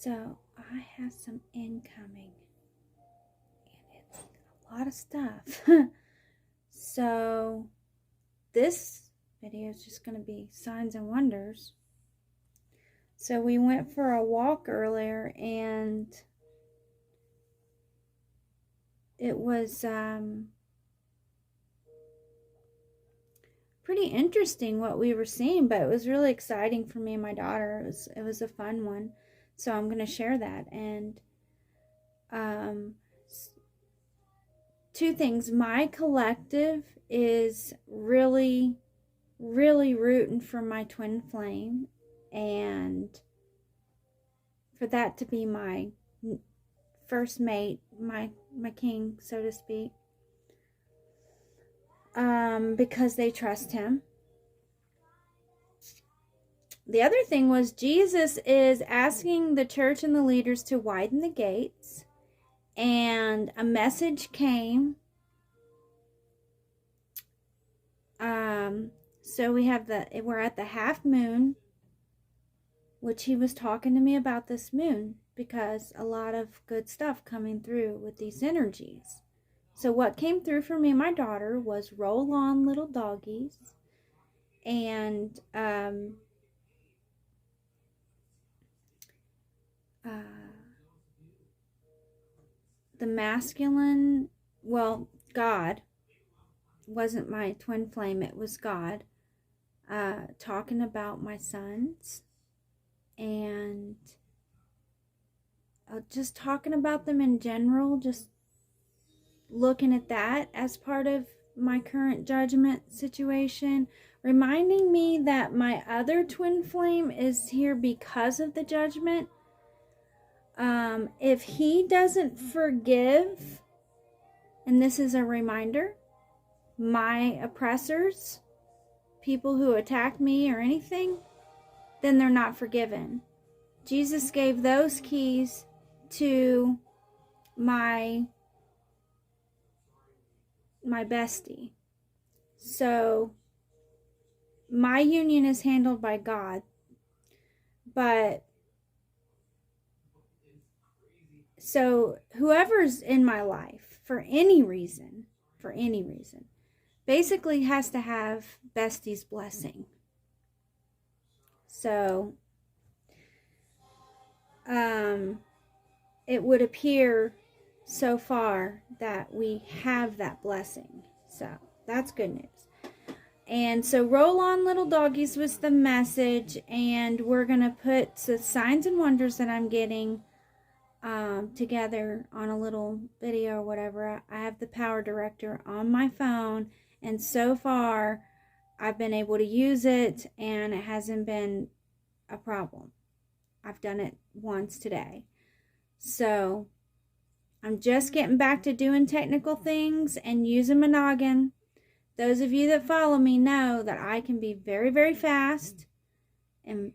So I have some incoming, and it's a lot of stuff. So this video is just going to be signs and wonders. So we went for a walk earlier, and it was pretty interesting what we were seeing, but it was really exciting for me and my daughter. It was a fun one. So I'm going to share that. And two things. My collective is really rooting for my twin flame, and for that to be my first mate, my king, so to speak, because they trust him. The other thing was Jesus is asking the church and the leaders to widen the gates, and a message came. So we're at the half moon, which he was talking to me about this moon, because a lot of good stuff coming through with these energies. So what came through for me and my daughter was roll on little doggies, and the masculine, well, God, wasn't my twin flame, it was God, talking about my sons, and just talking about them in general, just looking at that as part of my current judgment situation, reminding me that my other twin flame is here because of the judgment. If he doesn't forgive, and this is a reminder, my oppressors, people who attack me or anything, then they're not forgiven. Jesus gave those keys to my bestie. So my union is handled by God, but so whoever's in my life for any reason, basically has to have bestie's blessing. So it would appear so far that we have that blessing. So that's good news. And so roll on little doggies was the message, and we're going to put the signs and wonders that I'm getting together on a little video or whatever. I have the power director on my phone, and so far I've been able to use it, and it hasn't been a problem. I've done it once today. So I'm just getting back to doing technical things and using my noggin. Those of you that follow me know that I can be very fast and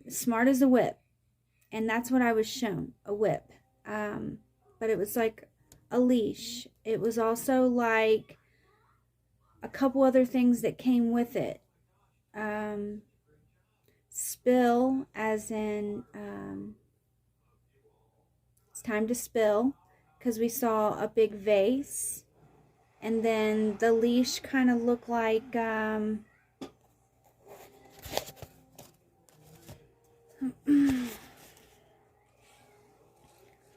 smart as a whip. And that's what I was shown, a whip. But it was like a leash. It was also like a couple other things that came with it. Spill, as in it's time to spill, because we saw a big vase, and then the leash kind of looked like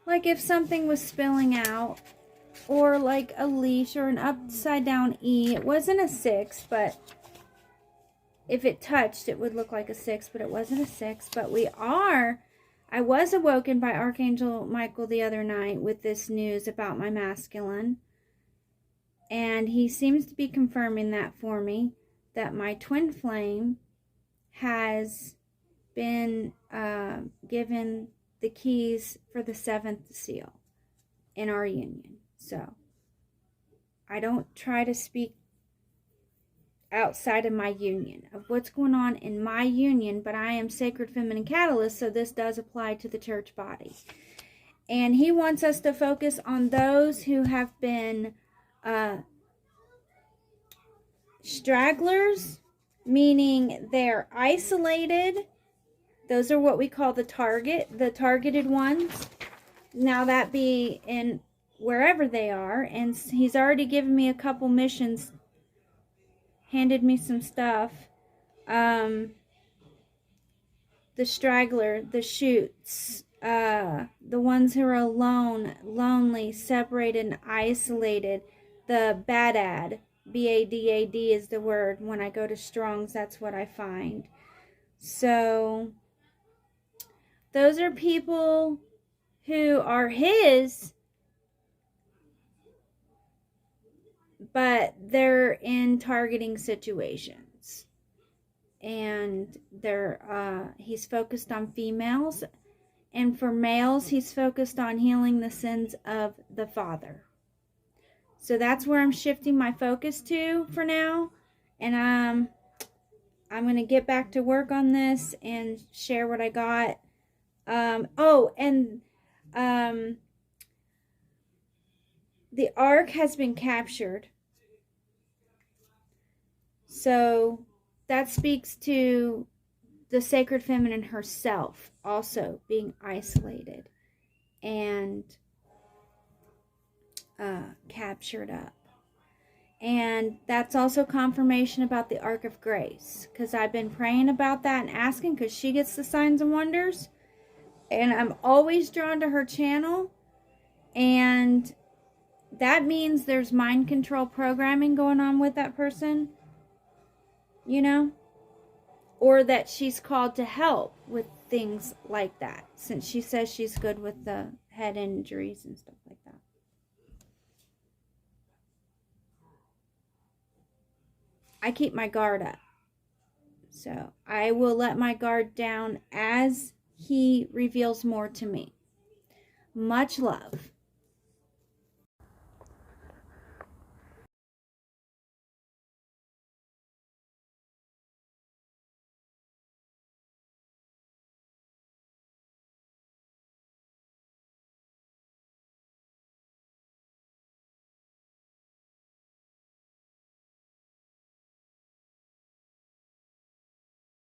like if something was spilling out, or like a leash or an upside down E. It wasn't a 6, but if it touched, it would look like a 6, but it wasn't a 6. But I was awoken by Archangel Michael the other night with this news about my masculine. And he seems to be confirming that for me, that my twin flame has been given the keys for the 7th seal in our union. So I don't try to speak outside of my union of what's going on in my union, but I am Sacred Feminine Catalyst, so this does apply to the church body. And he wants us to focus on those who have been stragglers, meaning they're isolated, Those are what we call the targeted ones. Now that be in wherever they are, and he's already given me a couple missions, handed me some stuff. The straggler, the shoots, the ones who are alone, lonely, separated, and isolated. The badad, B-A-D-A-D is the word. When I go to Strong's, that's what I find. So those are people who are his, but they're in targeting situations. And he's focused on females. And for males, he's focused on healing the sins of the father. So that's where I'm shifting my focus to for now. And I'm going to get back to work on this and share what I got. The ark has been captured. So that speaks to the sacred feminine herself also being isolated and captured up. And that's also confirmation about the Ark of Grace, because I've been praying about that and asking, because she gets the signs and wonders, and I'm always drawn to her channel, and that means there's mind control programming going on with that person, you know, or that she's called to help with things like that, since she says she's good with the head injuries and stuff like that. I keep my guard up. So I will let my guard down as he reveals more to me. Much love.